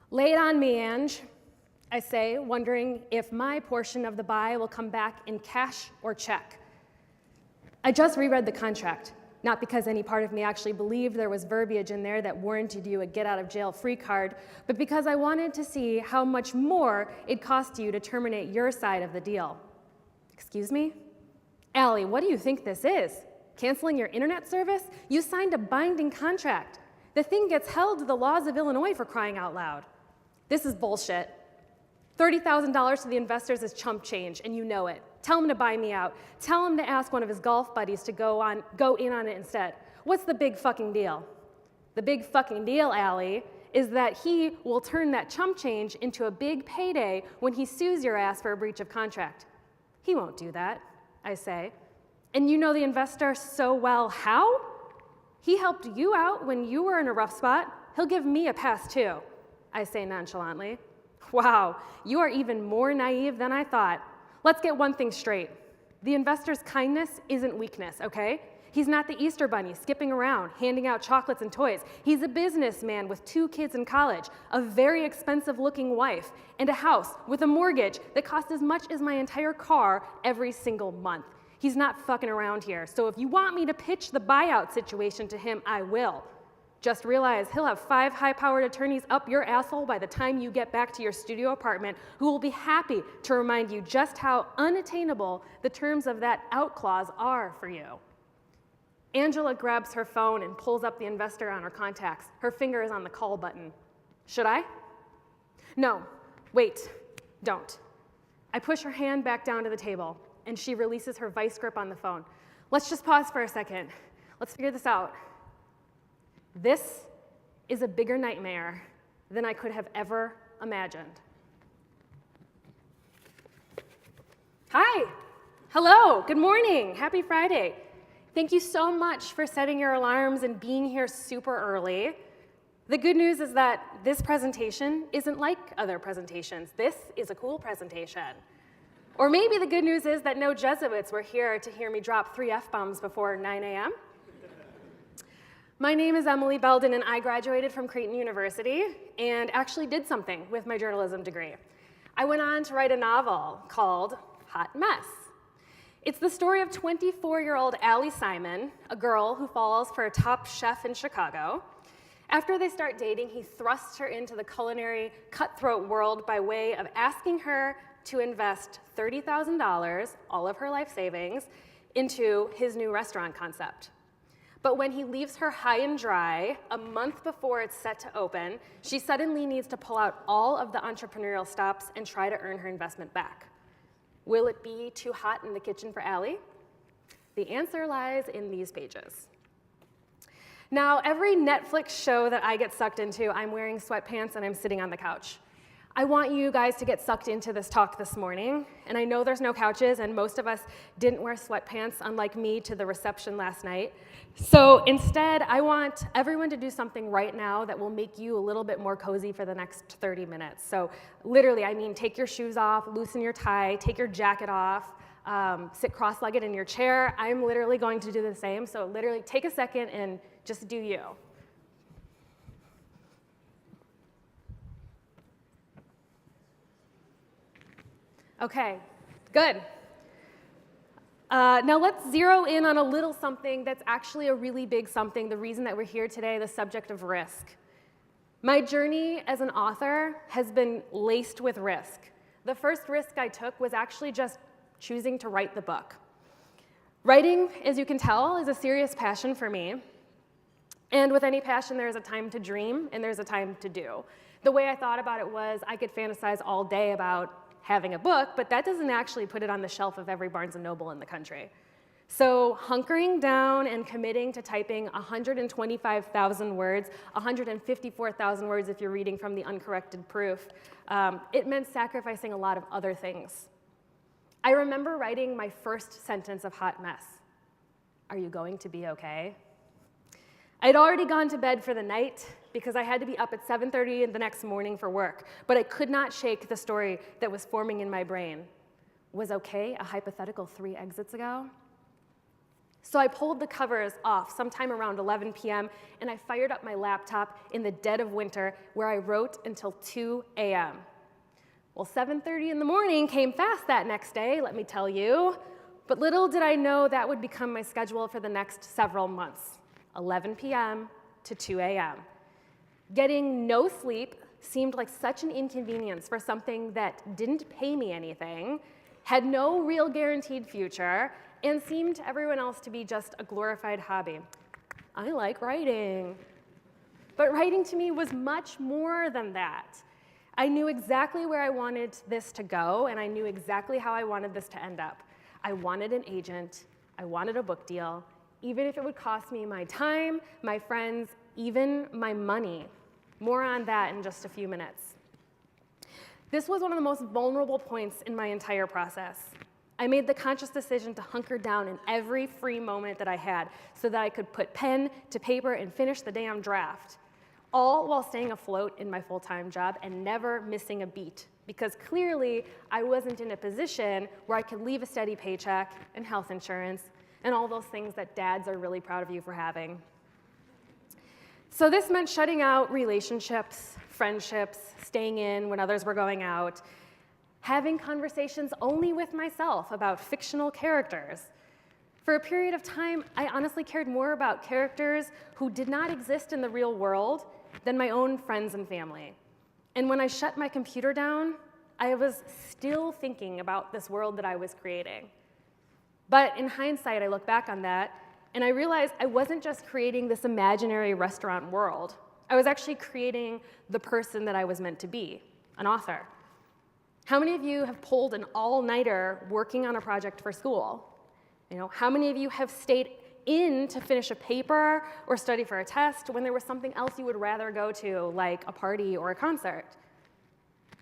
Lay it on me, Ange, I say, wondering if my portion of the buy will come back in cash or check. I just reread the contract, not because any part of me actually believed there was verbiage in there that warranted you a get-out-of-jail-free card, but because I wanted to see how much more it cost you to terminate your side of the deal. Excuse me? Allie, what do you think this is? Canceling your internet service? You signed a binding contract. The thing gets held to the laws of Illinois, for crying out loud. This is bullshit. $30,000 to the investors is chump change, and you know it. Tell him to buy me out. Tell him to ask one of his golf buddies to go in on it instead. What's the big fucking deal? The big fucking deal, Allie, is that he will turn that chump change into a big payday when he sues your ass for a breach of contract. He won't do that, I say. And you know the investor so well. How? He helped you out when you were in a rough spot. He'll give me a pass too, I say nonchalantly. Wow, you are even more naive than I thought. Let's get one thing straight. The investor's kindness isn't weakness, okay? He's not the Easter Bunny skipping around, handing out chocolates and toys. He's a businessman with 2 kids in college, a very expensive-looking wife, and a house with a mortgage that costs as much as my entire car every single month. He's not fucking around here, so if you want me to pitch the buyout situation to him, I will. Just realize he'll have 5 high-powered attorneys up your asshole by the time you get back to your studio apartment who will be happy to remind you just how unattainable the terms of that out clause are for you. Angela grabs her phone and pulls up the investor on her contacts. Her finger is on the call button. Should I? No, wait, don't. I push her hand back down to the table, and she releases her vice grip on the phone. Let's just pause for a second. Let's figure this out. This is a bigger nightmare than I could have ever imagined. Hi, hello, good morning, happy Friday. Thank you so much for setting your alarms and being here super early. The good news is that this presentation isn't like other presentations. This is a cool presentation. Or maybe the good news is that no Jesuits were here to hear me drop 3 F-bombs before 9 a.m. My name is Emily Belden, and I graduated from Creighton University and actually did something with my journalism degree. I went on to write a novel called Hot Mess. It's the story of 24-year-old Allie Simon, a girl who falls for a top chef in Chicago. After they start dating, he thrusts her into the culinary cutthroat world by way of asking her to invest $30,000, all of her life savings, into his new restaurant concept. But when he leaves her high and dry, a month before it's set to open, she suddenly needs to pull out all of the entrepreneurial stops and try to earn her investment back. Will it be too hot in the kitchen for Allie? The answer lies in these pages. Now, every Netflix show that I get sucked into, I'm wearing sweatpants and I'm sitting on the couch. I want you guys to get sucked into this talk this morning, and I know there's no couches, and most of us didn't wear sweatpants, unlike me, to the reception last night. So instead, I want everyone to do something right now that will make you a little bit more cozy for the next 30 minutes. So literally, I mean, take your shoes off, loosen your tie, take your jacket off, sit cross-legged in your chair. I'm literally going to do the same, so literally take a second and just do you. Okay, good. Now let's zero in on a little something that's actually a really big something, the reason that we're here today, the subject of risk. My journey as an author has been laced with risk. The first risk I took was actually just choosing to write the book. Writing, as you can tell, is a serious passion for me. And with any passion, there's a time to dream and there's a time to do. The way I thought about it was I could fantasize all day about having a book, but that doesn't actually put it on the shelf of every Barnes & Noble in the country. So hunkering down and committing to typing 125,000 words, 154,000 words if you're reading from the uncorrected proof, it meant sacrificing a lot of other things. I remember writing my first sentence of Hot Mess. Are you going to be okay? I'd already gone to bed for the night because I had to be up at 7:30 the next morning for work, but I could not shake the story that was forming in my brain. Was okay a hypothetical 3 exits ago? So I pulled the covers off sometime around 11 p.m., and I fired up my laptop in the dead of winter, where I wrote until 2 a.m. Well, 7:30 in the morning came fast that next day, let me tell you. But little did I know that would become my schedule for the next several months, 11 p.m. to 2 a.m. Getting no sleep seemed like such an inconvenience for something that didn't pay me anything, had no real guaranteed future, and seemed to everyone else to be just a glorified hobby. I like writing. But writing to me was much more than that. I knew exactly where I wanted this to go, and I knew exactly how I wanted this to end up. I wanted an agent. I wanted a book deal, even if it would cost me my time, my friends, even my money. More on that in just a few minutes. This was one of the most vulnerable points in my entire process. I made the conscious decision to hunker down in every free moment that I had so that I could put pen to paper and finish the damn draft, all while staying afloat in my full-time job and never missing a beat, because clearly I wasn't in a position where I could leave a steady paycheck and health insurance and all those things that dads are really proud of you for having. So this meant shutting out relationships, friendships, staying in when others were going out, having conversations only with myself about fictional characters. For a period of time, I honestly cared more about characters who did not exist in the real world than my own friends and family. And when I shut my computer down, I was still thinking about this world that I was creating. But in hindsight, I look back on that, and I realized I wasn't just creating this imaginary restaurant world. I was actually creating the person that I was meant to be, an author. How many of you have pulled an all-nighter working on a project for school? How many of you have stayed in to finish a paper or study for a test when there was something else you would rather go to, like a party or a concert?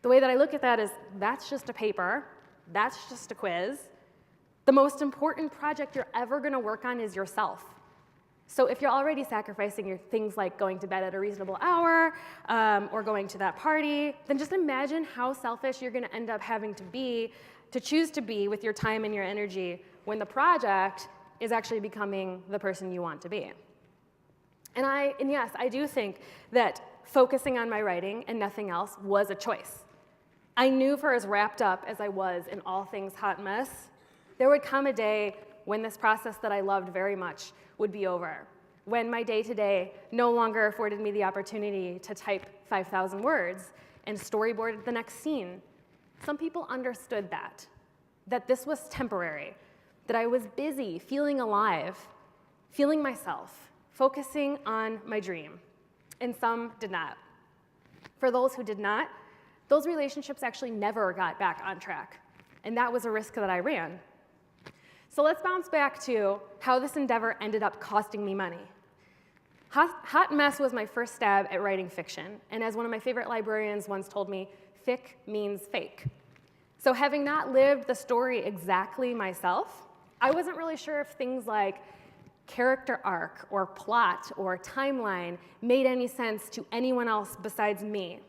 The way that I look at that is, that's just a paper, that's just a quiz. The most important project you're ever going to work on is yourself. So if you're already sacrificing your things like going to bed at a reasonable hour or going to that party, then just imagine how selfish you're going to end up having to choose to be with your time and your energy when the project is actually becoming the person you want to be. And yes, I do think that focusing on my writing and nothing else was a choice. I knew for as wrapped up as I was in all things hot mess, there would come a day when this process that I loved very much would be over, when my day-to-day no longer afforded me the opportunity to type 5,000 words and storyboard the next scene. Some people understood that this was temporary, that I was busy, feeling alive, feeling myself, focusing on my dream, and some did not. For those who did not, those relationships actually never got back on track, and that was a risk that I ran. So let's bounce back to how this endeavor ended up costing me money. Hot mess was my first stab at writing fiction, and as one of my favorite librarians once told me, fic means fake. So having not lived the story exactly myself, I wasn't really sure if things like character arc or plot or timeline made any sense to anyone else besides me.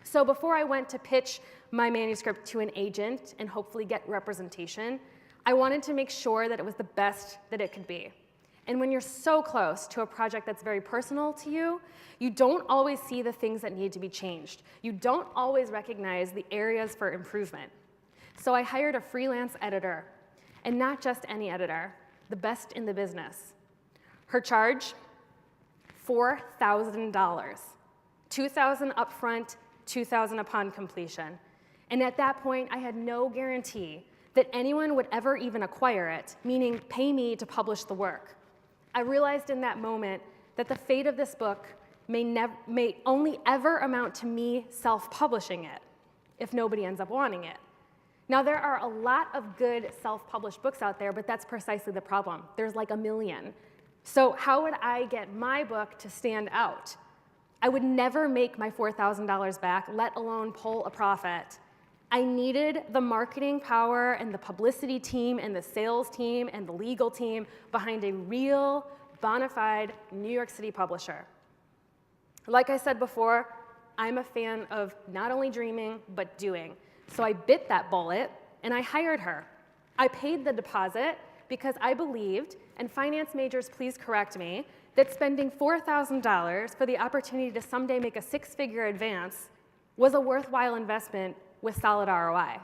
So before I went to pitch my manuscript to an agent and hopefully get representation, I wanted to make sure that it was the best that it could be. And when you're so close to a project that's very personal to you, you don't always see the things that need to be changed. You don't always recognize the areas for improvement. So I hired a freelance editor, and not just any editor, the best in the business. Her charge, $4,000, $2,000 upfront, $2,000 upon completion. And at that point, I had no guarantee that anyone would ever even acquire it, meaning pay me to publish the work. I realized in that moment that the fate of this book may only ever amount to me self-publishing it, if nobody ends up wanting it. Now, there are a lot of good self-published books out there, but that's precisely the problem. There's like a million. So how would I get my book to stand out? I would never make my $4,000 back, let alone pull a profit. I needed the marketing power and the publicity team and the sales team and the legal team behind a real, bona fide New York City publisher. Like I said before, I'm a fan of not only dreaming, but doing. So I bit that bullet, and I hired her. I paid the deposit, because I believed, and finance majors please correct me, that spending $4,000 for the opportunity to someday make a six-figure advance was a worthwhile investment with solid ROI.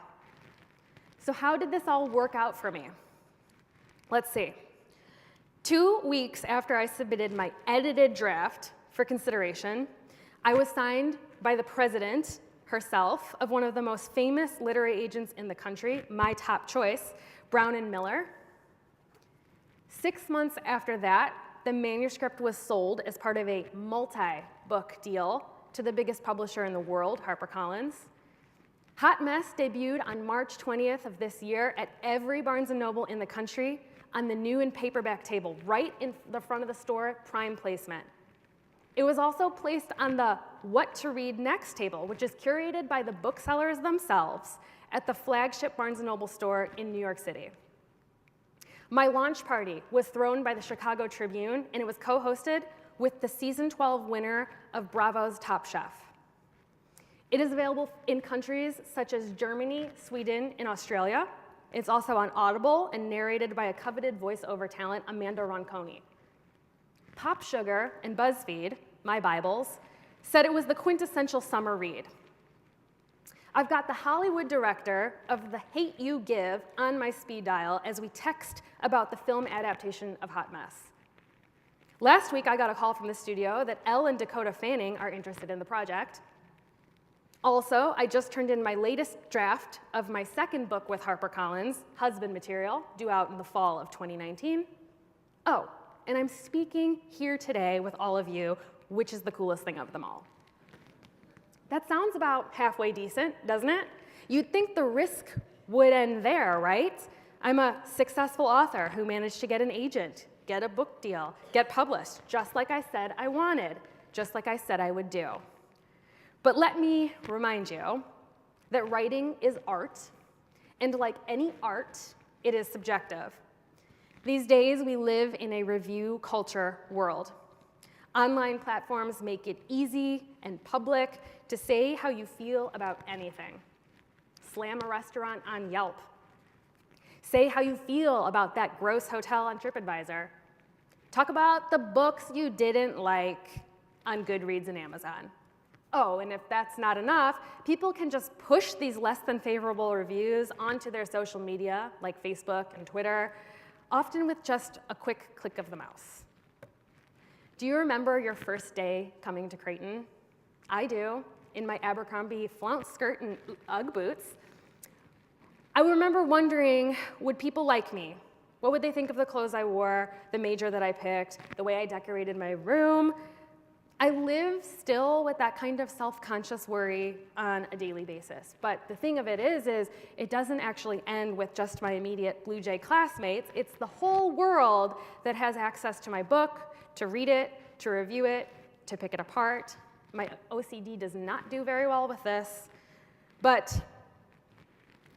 So how did this all work out for me? Let's see. 2 weeks after I submitted my edited draft for consideration, I was signed by the president herself of one of the most famous literary agents in the country, my top choice, Brown and Miller. 6 months after that, the manuscript was sold as part of a multi-book deal to the biggest publisher in the world, HarperCollins. Hot Mess debuted on March 20th of this year at every Barnes & Noble in the country on the new and paperback table, right in the front of the store, prime placement. It was also placed on the What to Read Next table, which is curated by the booksellers themselves at the flagship Barnes & Noble store in New York City. My launch party was thrown by the Chicago Tribune, and it was co-hosted with the season 12 winner of Bravo's Top Chef. It is available in countries such as Germany, Sweden, and Australia. It's also on Audible and narrated by a coveted voiceover talent, Amanda Ronconi. Pop Sugar and BuzzFeed, my Bibles, said it was the quintessential summer read. I've got the Hollywood director of The Hate You Give on my speed dial as we text about the film adaptation of Hot Mess. Last week, I got a call from the studio that Elle and Dakota Fanning are interested in the project. Also, I just turned in my latest draft of my second book with HarperCollins, Husband Material, due out in the fall of 2019. Oh, and I'm speaking here today with all of you, which is the coolest thing of them all. That sounds about halfway decent, doesn't it? You'd think the risk would end there, right? I'm a successful author who managed to get an agent, get a book deal, get published, just like I said I wanted, just like I said I would do. But let me remind you that writing is art, and like any art, it is subjective. These days, we live in a review culture world. Online platforms make it easy and public to say how you feel about anything. Slam a restaurant on Yelp. Say how you feel about that gross hotel on TripAdvisor. Talk about the books you didn't like on Goodreads and Amazon. Oh, and if that's not enough, people can just push these less than favorable reviews onto their social media, like Facebook and Twitter, often with just a quick click of the mouse. Do you remember your first day coming to Creighton? I do, in my Abercrombie flounce skirt and Ugg boots. I remember wondering, would people like me? What would they think of the clothes I wore, the major that I picked, the way I decorated my room? I live still with that kind of self-conscious worry on a daily basis. But the thing of it is it doesn't actually end with just my immediate Blue Jay classmates. It's the whole world that has access to my book, to read it, to review it, to pick it apart. My OCD does not do very well with this. But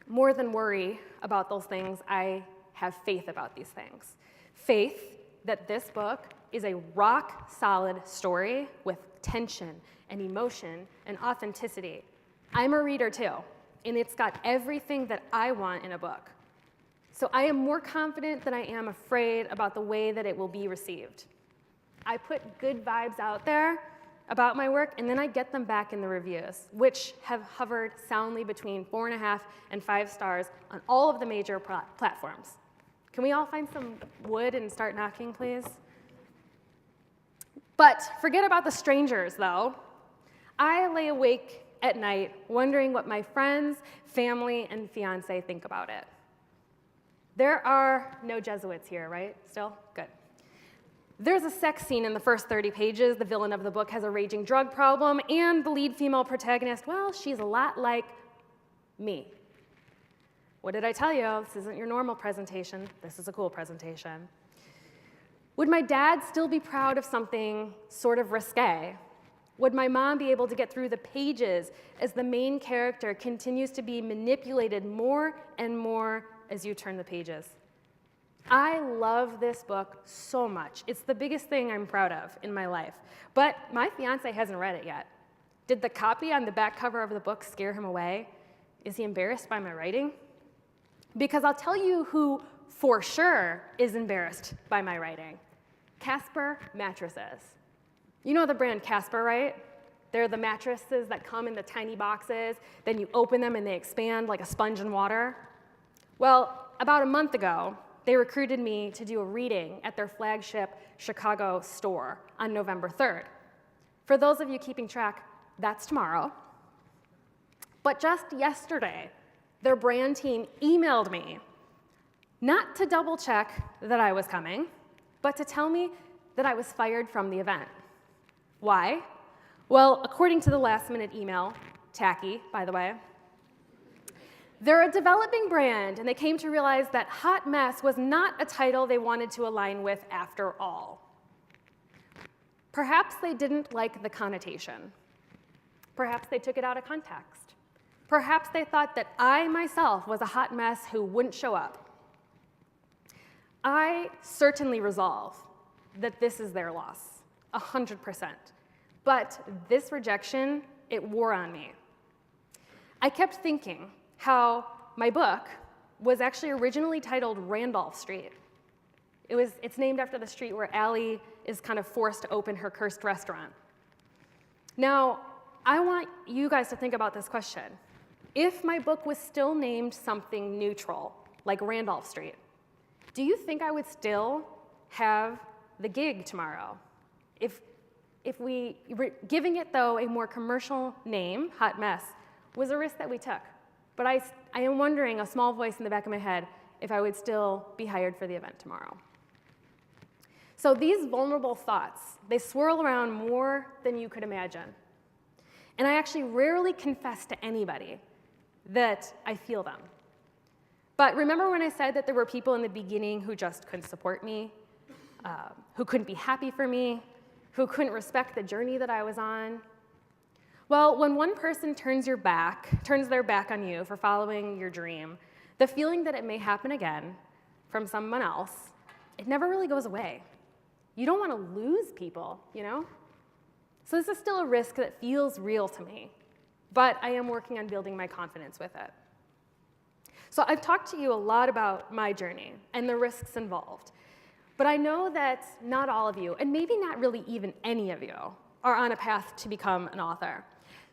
more than worry about those things, I have faith about these things. Faith that this book is a rock-solid story with tension and emotion and authenticity. I'm a reader too, and it's got everything that I want in a book. So I am more confident than I am afraid about the way that it will be received. I put good vibes out there about my work, and then I get them back in the reviews, which have hovered soundly between 4.5 and 5 stars on all of the major platforms. Can we all find some wood and start knocking, please? But forget about the strangers, though. I lay awake at night wondering what my friends, family, and fiance think about it. There are no Jesuits here, right? Still? Good. There's a sex scene in the first 30 pages. The villain of the book has a raging drug problem, and the lead female protagonist, well, she's a lot like me. What did I tell you? This isn't your normal presentation. This is a cool presentation. Would my dad still be proud of something sort of risque? Would my mom be able to get through the pages as the main character continues to be manipulated more and more as you turn the pages? I love this book so much. It's the biggest thing I'm proud of in my life. But my fiance hasn't read it yet. Did the copy on the back cover of the book scare him away? Is he embarrassed by my writing? Because I'll tell you who for sure is embarrassed by my writing? Casper mattresses. You know the brand Casper, right? They're the mattresses that come in the tiny boxes, then you open them and they expand like a sponge in water. Well, about a month ago, they recruited me to do a reading at their flagship Chicago store on November 3rd. For those of you keeping track, that's tomorrow. But just yesterday, their brand team emailed me, not to double check that I was coming, but to tell me that I was fired from the event. Why? Well, according to the last-minute email, tacky, by the way, they're a developing brand, and they came to realize that hot mess was not a title they wanted to align with after all. Perhaps they didn't like the connotation. Perhaps they took it out of context. Perhaps they thought that I myself was a hot mess who wouldn't show up. I certainly resolve that this is their loss, 100%. But this rejection, it wore on me. I kept thinking how my book was actually originally titled Randolph Street. It's named after the street where Allie is kind of forced to open her cursed restaurant. Now, I want you guys to think about this question. If my book was still named something neutral, like Randolph Street, do you think I would still have the gig tomorrow? If we were giving it, though, a more commercial name, Hot Mess, was a risk that we took. But I am wondering, a small voice in the back of my head, if I would still be hired for the event tomorrow. So these vulnerable thoughts, they swirl around more than you could imagine. And I actually rarely confess to anybody that I feel them. But remember when I said that there were people in the beginning who just couldn't support me, who couldn't be happy for me, who couldn't respect the journey that I was on? Well, when one person turns their back on you for following your dream, the feeling that it may happen again from someone else, it never really goes away. You don't want to lose people, you know? So this is still a risk that feels real to me, but I am working on building my confidence with it. So I've talked to you a lot about my journey and the risks involved, but I know that not all of you, and maybe not really even any of you, are on a path to become an author.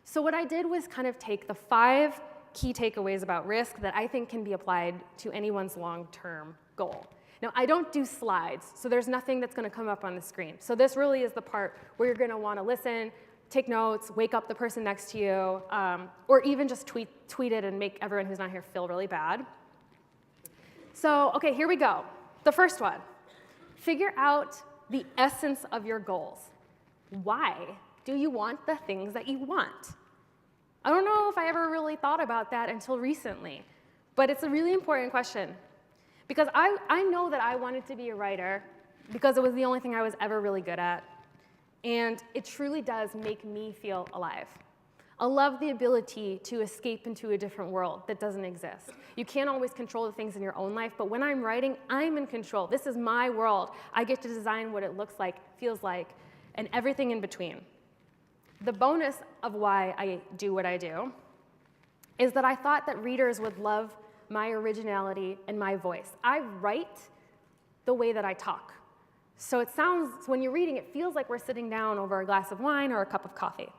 So what I did was kind of take the 5 key takeaways about risk that I think can be applied to anyone's long-term goal. Now, I don't do slides, so there's nothing that's going to come up on the screen. So this really is the part where you're going to want to listen, take notes, wake up the person next to you, or even just tweet it and make everyone who's not here feel really bad. So, okay, here we go. The first one, figure out the essence of your goals. Why do you want the things that you want? I don't know if I ever really thought about that until recently, but it's a really important question. Because I know that I wanted to be a writer because it was the only thing I was ever really good at. And it truly does make me feel alive. I love the ability to escape into a different world that doesn't exist. You can't always control the things in your own life, but when I'm writing, I'm in control. This is my world. I get to design what it looks like, feels like, and everything in between. The bonus of why I do what I do is that I thought that readers would love my originality and my voice. I write the way that I talk. So it sounds, when you're reading, it feels like we're sitting down over a glass of wine or a cup of coffee.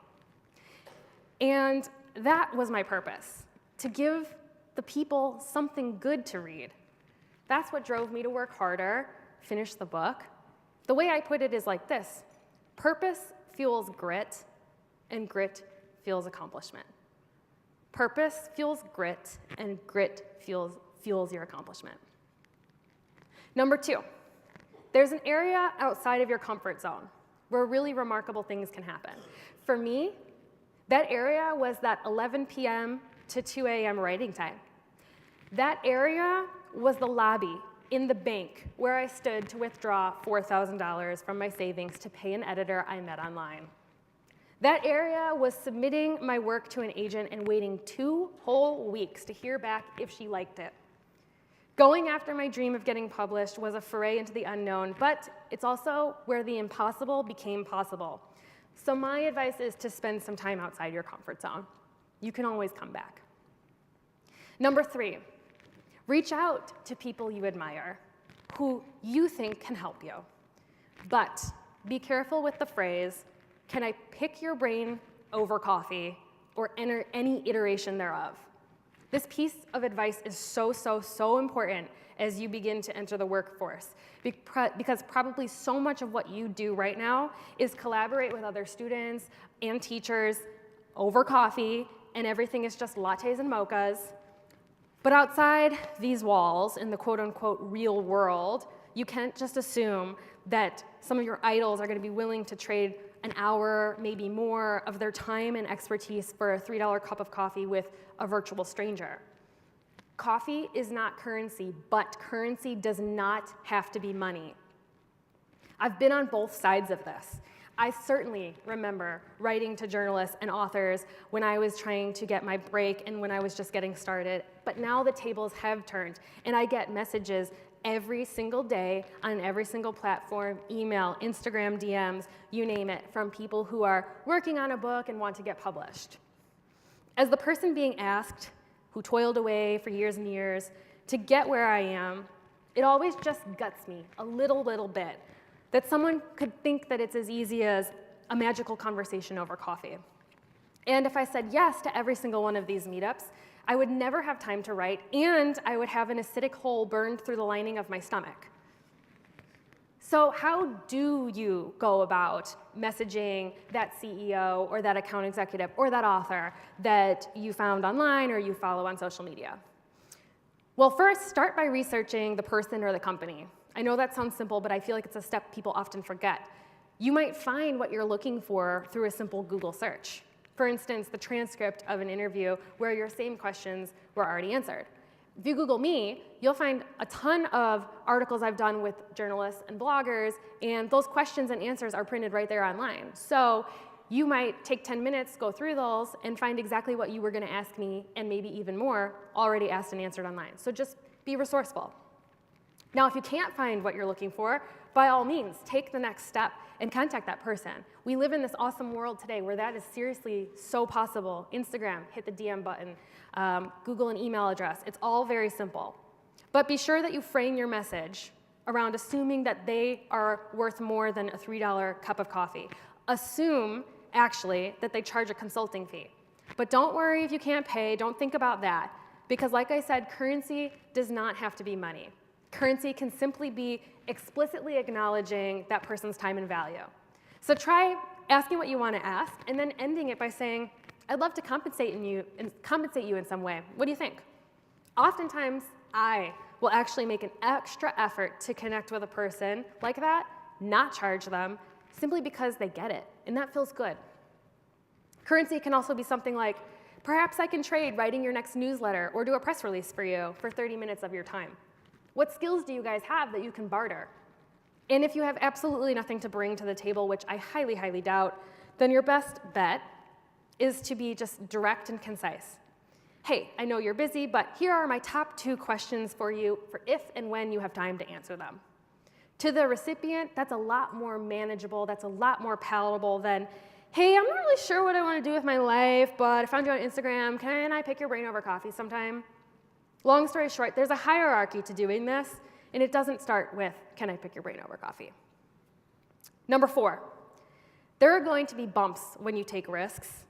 And that was my purpose, to give the people something good to read. That's what drove me to work harder, finish the book. The way I put it is like this: purpose fuels grit, and grit fuels accomplishment. Purpose fuels grit, and grit fuels your accomplishment. Number 2, there's an area outside of your comfort zone where really remarkable things can happen. For me, that area was that 11 p.m. to 2 a.m. writing time. That area was the lobby in the bank where I stood to withdraw $4,000 from my savings to pay an editor I met online. That area was submitting my work to an agent and waiting 2 whole weeks to hear back if she liked it. Going after my dream of getting published was a foray into the unknown, but it's also where the impossible became possible. So my advice is to spend some time outside your comfort zone. You can always come back. Number 3, Reach out to people you admire, who you think can help you. But be careful with the phrase, "Can I pick your brain over coffee?" or any iteration thereof. This piece of advice is so important as you begin to enter the workforce, because probably so much of what you do right now is collaborate with other students and teachers over coffee, and everything is just lattes and mochas. But outside these walls, in the quote-unquote real world, you can't just assume that some of your idols are going to be willing to trade an hour, maybe more, of their time and expertise for a $3 cup of coffee with a virtual stranger. Coffee is not currency, but currency does not have to be money. I've been on both sides of this. I certainly remember writing to journalists and authors when I was trying to get my break and when I was just getting started, but now the tables have turned, and I get messages every single day on every single platform, email, Instagram DMs, you name it, from people who are working on a book and want to get published. As the person being asked, who toiled away for years and years to get where I am, it always just guts me a little bit that someone could think that it's as easy as a magical conversation over coffee. And if I said yes to every single one of these meetups, I would never have time to write, and I would have an acidic hole burned through the lining of my stomach. So how do you go about messaging that CEO or that account executive or that author that you found online or you follow on social media? Well, first, start by researching the person or the company. I know that sounds simple, but I feel like it's a step people often forget. You might find what you're looking for through a simple Google search. For instance, the transcript of an interview where your same questions were already answered. If you Google me, you'll find a ton of articles I've done with journalists and bloggers, and those questions and answers are printed right there online. So you might take 10 minutes, go through those, and find exactly what you were going to ask me, and maybe even more, already asked and answered online. So just be resourceful. Now, if you can't find what you're looking for, by all means, take the next step and contact that person. We live in this awesome world today where that is seriously so possible. Instagram, hit the DM button, Google an email address. It's all very simple. But be sure that you frame your message around assuming that they are worth more than a $3 cup of coffee. Assume, actually, that they charge a consulting fee. But don't worry if you can't pay. Don't think about that. Because like I said, currency does not have to be money. Currency can simply be explicitly acknowledging that person's time and value. So try asking what you want to ask and then ending it by saying, I'd love to compensate you in some way. What do you think? Oftentimes, I will actually make an extra effort to connect with a person like that, not charge them, simply because they get it, and that feels good. Currency can also be something like, perhaps I can trade writing your next newsletter or do a press release for you for 30 minutes of your time. What skills do you guys have that you can barter? And if you have absolutely nothing to bring to the table, which I highly doubt, then your best bet is to be just direct and concise. Hey, I know you're busy, but here are my top 2 questions for you for if and when you have time to answer them. To the recipient, that's a lot more manageable, that's a lot more palatable than, hey, I'm not really sure what I want to do with my life, but I found you on Instagram, can I pick your brain over coffee sometime? Long story short, there's a hierarchy to doing this, and it doesn't start with, can I pick your brain over coffee? Number 4, there are going to be bumps when you take risks,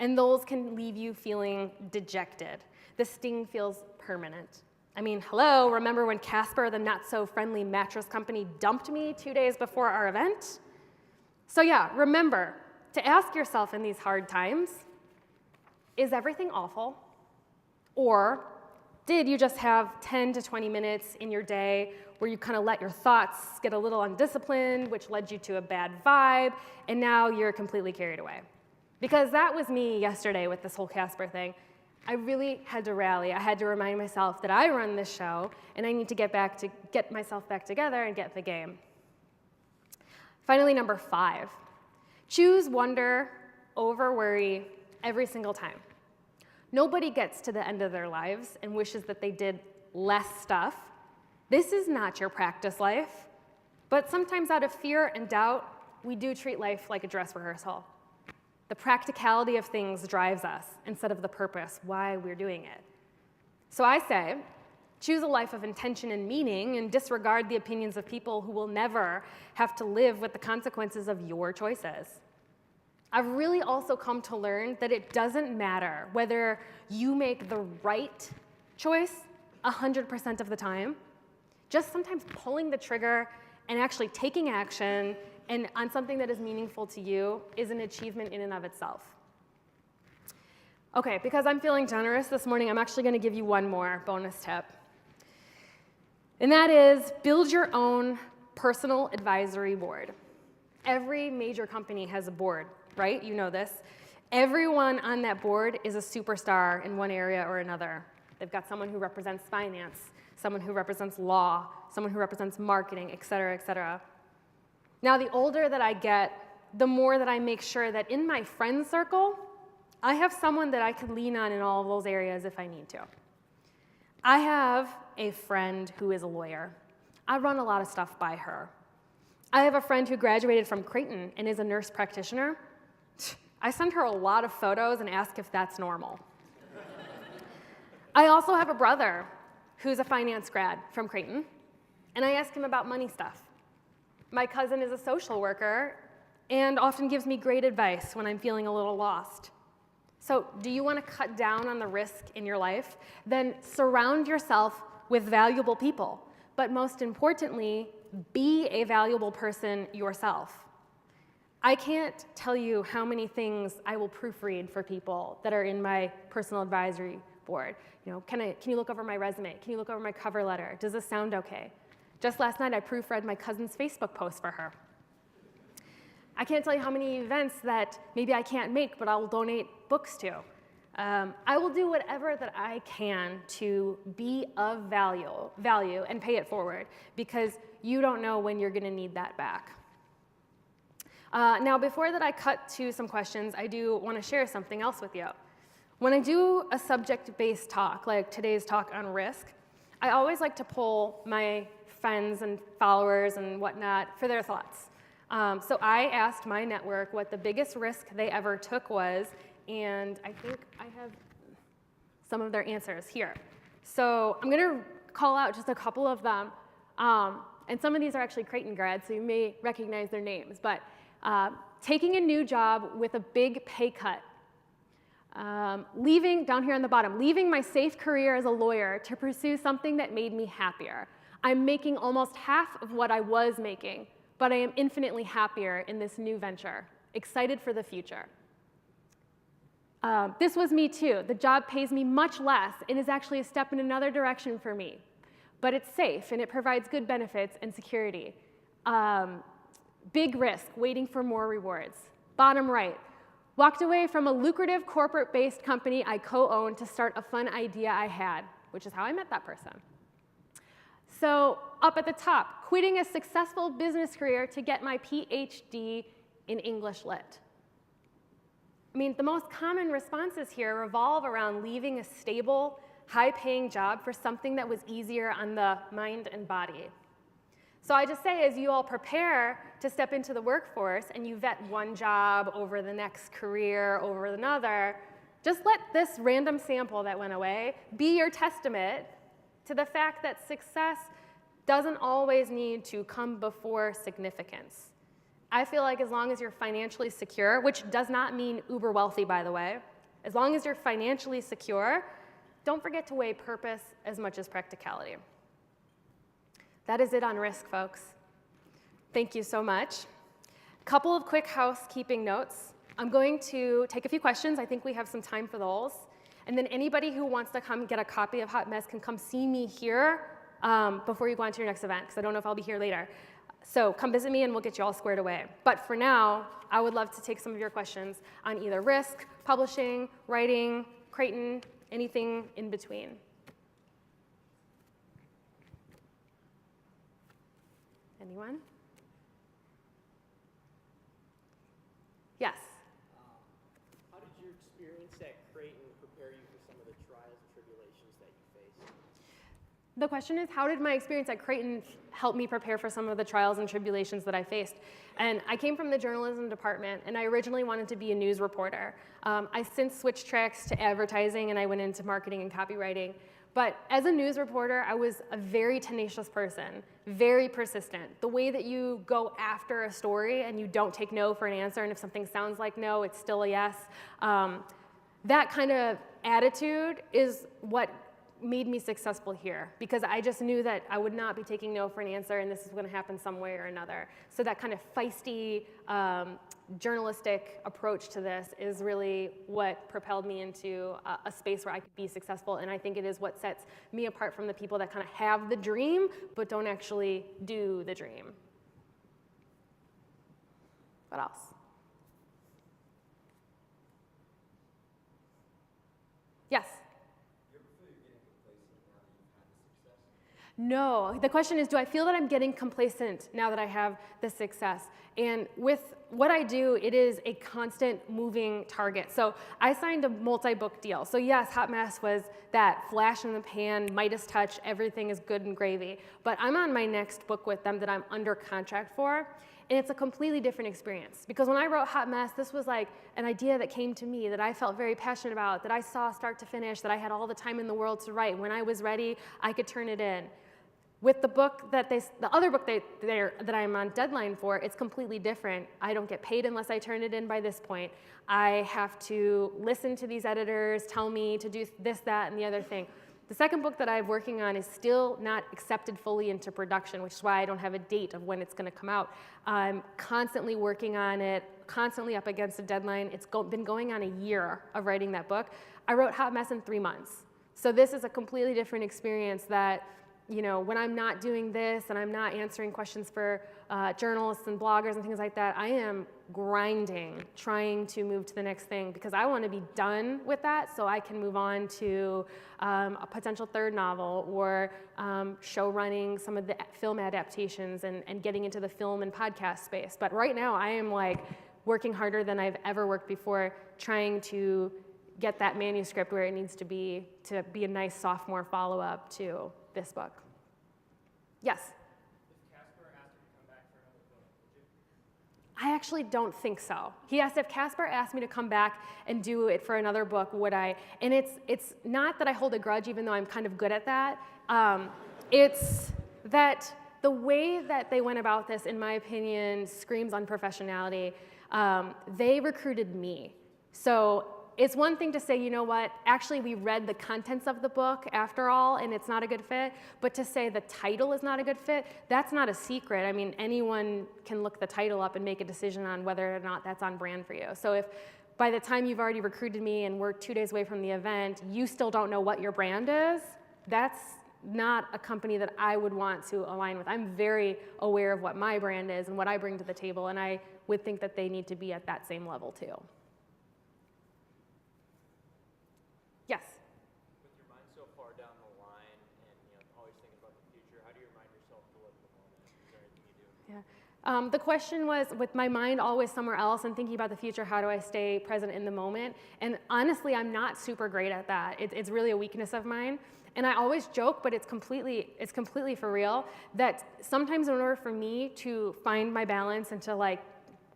and those can leave you feeling dejected. The sting feels permanent. I mean, hello, remember when Casper, the not-so-friendly mattress company, dumped me 2 days before our event? So yeah, remember to ask yourself in these hard times, is everything awful? Or did you just have 10 to 20 minutes in your day where you kind of let your thoughts get a little undisciplined, which led you to a bad vibe, and now you're completely carried away? Because that was me yesterday with this whole Casper thing. I really had to rally. I had to remind myself that I run this show, and I need to get myself back together and get the game. Finally, number 5, choose wonder over worry every single time. Nobody gets to the end of their lives and wishes that they did less stuff. This is not your practice life. But sometimes out of fear and doubt, we do treat life like a dress rehearsal. The practicality of things drives us instead of the purpose, why we're doing it. So I say, Choose a life of intention and meaning, and disregard the opinions of people who will never have to live with the consequences of your choices. I've really also come to learn that it doesn't matter whether you make the right choice 100% of the time. Just sometimes pulling the trigger and actually taking action and on something that is meaningful to you is an achievement in and of itself. Okay, because I'm feeling generous this morning, I'm actually going to give you one more bonus tip. And that is build your own personal advisory board. Every major company has a board, right? You know this. Everyone on that board is a superstar in one area or another. They've got someone who represents finance, someone who represents law, someone who represents marketing, et cetera, et cetera. Now, the older that I get, the more that I make sure that in my friend circle, I have someone that I could lean on in all of those areas if I need to. I have a friend who is a lawyer. I run a lot of stuff by her. I have a friend who graduated from Creighton and is a nurse practitioner. I send her a lot of photos and ask if that's normal. I also have a brother who's a finance grad from Creighton, and I ask him about money stuff. My cousin is a social worker and often gives me great advice when I'm feeling a little lost. So, do you want to cut down on the risk in your life? Then surround yourself with valuable people. But most importantly, be a valuable person yourself. I can't tell you how many things I will proofread for people that are in my personal advisory board. You know, can you look over my resume? Can you look over my cover letter? Does this sound okay? Just last night, I proofread my cousin's Facebook post for her. I can't tell you how many events that maybe I can't make, but I'll donate books to. I will do whatever that I can to be of value and pay it forward, because you don't know when you're going to need that back. Now, before that I cut to some questions, I do want to share something else with you. When I do a subject-based talk, like today's talk on risk, I always like to poll my friends and followers and whatnot for their thoughts. So I asked my network what the biggest risk they ever took was, and I think I have some of their answers here. So I'm going to call out just a couple of them, and some of these are actually Creighton grads, so you may recognize their names, but taking a new job with a big pay cut, leaving, down here on the bottom, leaving my safe career as a lawyer to pursue something that made me happier. I'm making almost half of what I was making, but I am infinitely happier in this new venture, excited for the future. This was me too. The job pays me much less and is actually a step in another direction for me, but it's safe and it provides good benefits and security. Big risk, waiting for more rewards. Bottom right, walked away from a lucrative corporate-based company I co-owned to start a fun idea I had, which is how I met that person. So up at the top, quitting a successful business career to get my PhD in English Lit. I mean, the most common responses here revolve around leaving a stable, high-paying job for something that was easier on the mind and body. So I just say, as you all prepare to step into the workforce and you vet one job over the next career over another, just let this random sample that went away be your testament to the fact that success doesn't always need to come before significance. I feel like as long as you're financially secure, which does not mean uber wealthy, by the way, as long as you're financially secure, don't forget to weigh purpose as much as practicality. That is it on risk, folks. Thank you so much. A couple of quick housekeeping notes. I'm going to take a few questions. I think we have some time for those. And then anybody who wants to come get a copy of Hot Mess can come see me here before you go on to your next event, because I don't know if I'll be here later. So come visit me and we'll get you all squared away. But for now, I would love to take some of your questions on either risk, publishing, writing, Creighton, anything in between. Anyone? Yes? How did your experience at Creighton prepare you for some of the trials and tribulations that you faced? The question is, how did my experience at Creighton help me prepare for some of the trials and tribulations that I faced? And I came from the journalism department, and I originally wanted to be a news reporter. I since switched tracks to advertising, and I went into marketing and copywriting. But as a news reporter, I was a very tenacious person, very persistent. The way that you go after a story and you don't take no for an answer, and if something sounds like no, it's still a yes. That kind of attitude is what made me successful here, because I just knew that I would not be taking no for an answer, and this is going to happen some way or another. So that kind of feisty journalistic approach to this is really what propelled me into a space where I could be successful, and I think it is what sets me apart from the people that kind of have the dream but don't actually do the dream. What else? Yes? No, the question is, do I feel that I'm getting complacent now that I have the success? And with what I do, it is a constant moving target. So I signed a multi-book deal. So yes, Hot Mess was that flash in the pan, Midas touch, everything is good and gravy. But I'm on my next book with them that I'm under contract for. And it's a completely different experience. Because when I wrote Hot Mess, this was like an idea that came to me that I felt very passionate about, that I saw start to finish, that I had all the time in the world to write. When I was ready, I could turn it in. With the book the other book that I'm on deadline for, it's completely different. I don't get paid unless I turn it in by this point. I have to listen to these editors tell me to do this, that, and the other thing. The second book that I'm working on is still not accepted fully into production, which is why I don't have a date of when it's going to come out. I'm constantly working on it, constantly up against a deadline. It's been going on a year of writing that book. I wrote Hot Mess in 3 months. So this is a completely different experience that, you know, when I'm not doing this and I'm not answering questions for journalists and bloggers and things like that, I am grinding, trying to move to the next thing, because I want to be done with that so I can move on to a potential third novel, or show running some of the film adaptations and getting into the film and podcast space. But right now I am like working harder than I've ever worked before, trying to get that manuscript where it needs to be a nice sophomore follow-up to this book. Yes? If Casper asked you to come back for another book, would you? I actually don't think so. He asked if Casper asked me to come back and do it for another book, would I? And it's not that I hold a grudge, even though I'm kind of good at that. It's that the way that they went about this, in my opinion, screams unprofessionality. They recruited me. So it's one thing to say, you know what, actually we read the contents of the book after all, and it's not a good fit, but to say the title is not a good fit, that's not a secret. I mean, anyone can look the title up and make a decision on whether or not that's on brand for you. So if by the time you've already recruited me and we're 2 days away from the event, you still don't know what your brand is, that's not a company that I would want to align with. I'm very aware of what my brand is and what I bring to the table, and I would think that they need to be at that same level too. Yes? With your mind so far down the line and always thinking about the future, how do you remind yourself to live the moment? Is there anything you do? Yeah. The question was, with my mind always somewhere else and thinking about the future, how do I stay present in the moment? And honestly, I'm not super great at that. It's really a weakness of mine. And I always joke, but it's completely for real, that sometimes in order for me to find my balance and to like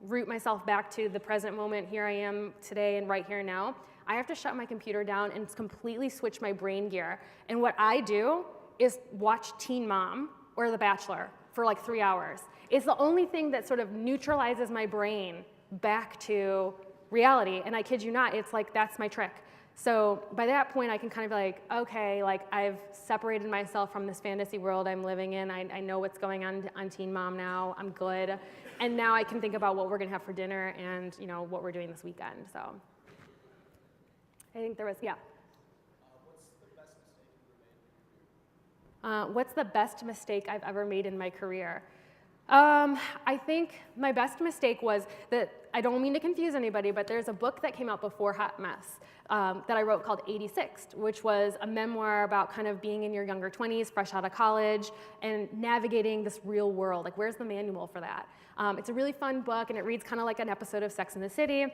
root myself back to the present moment, here I am today and right here now, I have to shut my computer down and completely switch my brain gear. And what I do is watch Teen Mom or The Bachelor for like 3 hours. It's the only thing that sort of neutralizes my brain back to reality. And I kid you not, it's like that's my trick. So by that point, I can kind of be like, okay, like I've separated myself from this fantasy world I'm living in. I know what's going on Teen Mom now. I'm good. And now I can think about what we're gonna have for dinner and what we're doing this weekend. So I think there was, yeah. What's the best mistake I've ever made in my career? I think my best mistake was that, I don't mean to confuse anybody, but there's a book that came out before Hot Mess that I wrote called 86th, which was a memoir about kind of being in your younger 20s, fresh out of college, and navigating this real world. Like, where's the manual for that? It's a really fun book, and it reads kind of like an episode of Sex and the City.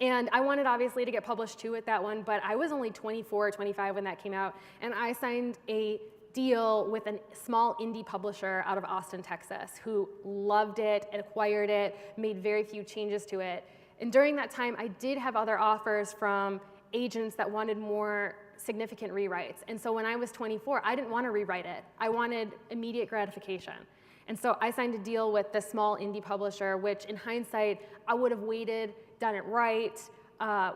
And I wanted, obviously, to get published too with that one, but I was only 24 or 25 when that came out, and I signed a deal with a small indie publisher out of Austin, Texas, who loved it, acquired it, made very few changes to it. And during that time, I did have other offers from agents that wanted more significant rewrites. And so when I was 24, I didn't want to rewrite it. I wanted immediate gratification. And so I signed a deal with this small indie publisher, which in hindsight, I would have waited, done it right,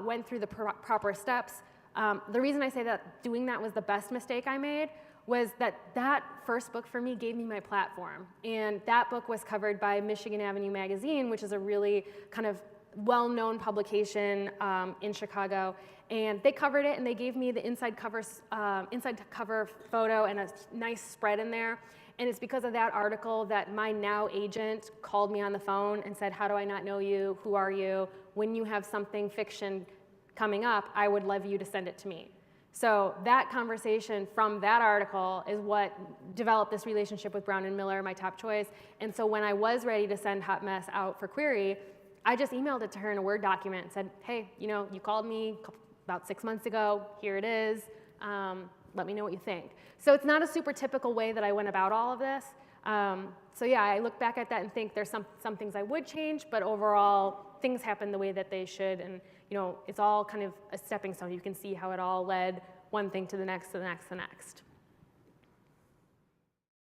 went through the proper steps. The reason I say that doing that was the best mistake I made was that first book for me gave me my platform. And that book was covered by Michigan Avenue Magazine, which is a really kind of well-known publication in Chicago. And they covered it, and they gave me the inside cover photo and a nice spread in there. And it's because of that article that my now agent called me on the phone and said, how do I not know you? Who are you? When you have something fiction coming up, I would love you to send it to me. So that conversation from that article is what developed this relationship with Brown & Miller, my top choice. And so when I was ready to send Hot Mess out for query, I just emailed it to her in a Word document and said, hey, you called me about 6 months ago. Here it is. Let me know what you think. So it's not a super typical way that I went about all of this. So yeah, I look back at that and think there's some things I would change, but overall, things happen the way that they should. And it's all kind of a stepping stone. You can see how it all led one thing to the next, to the next, to the next.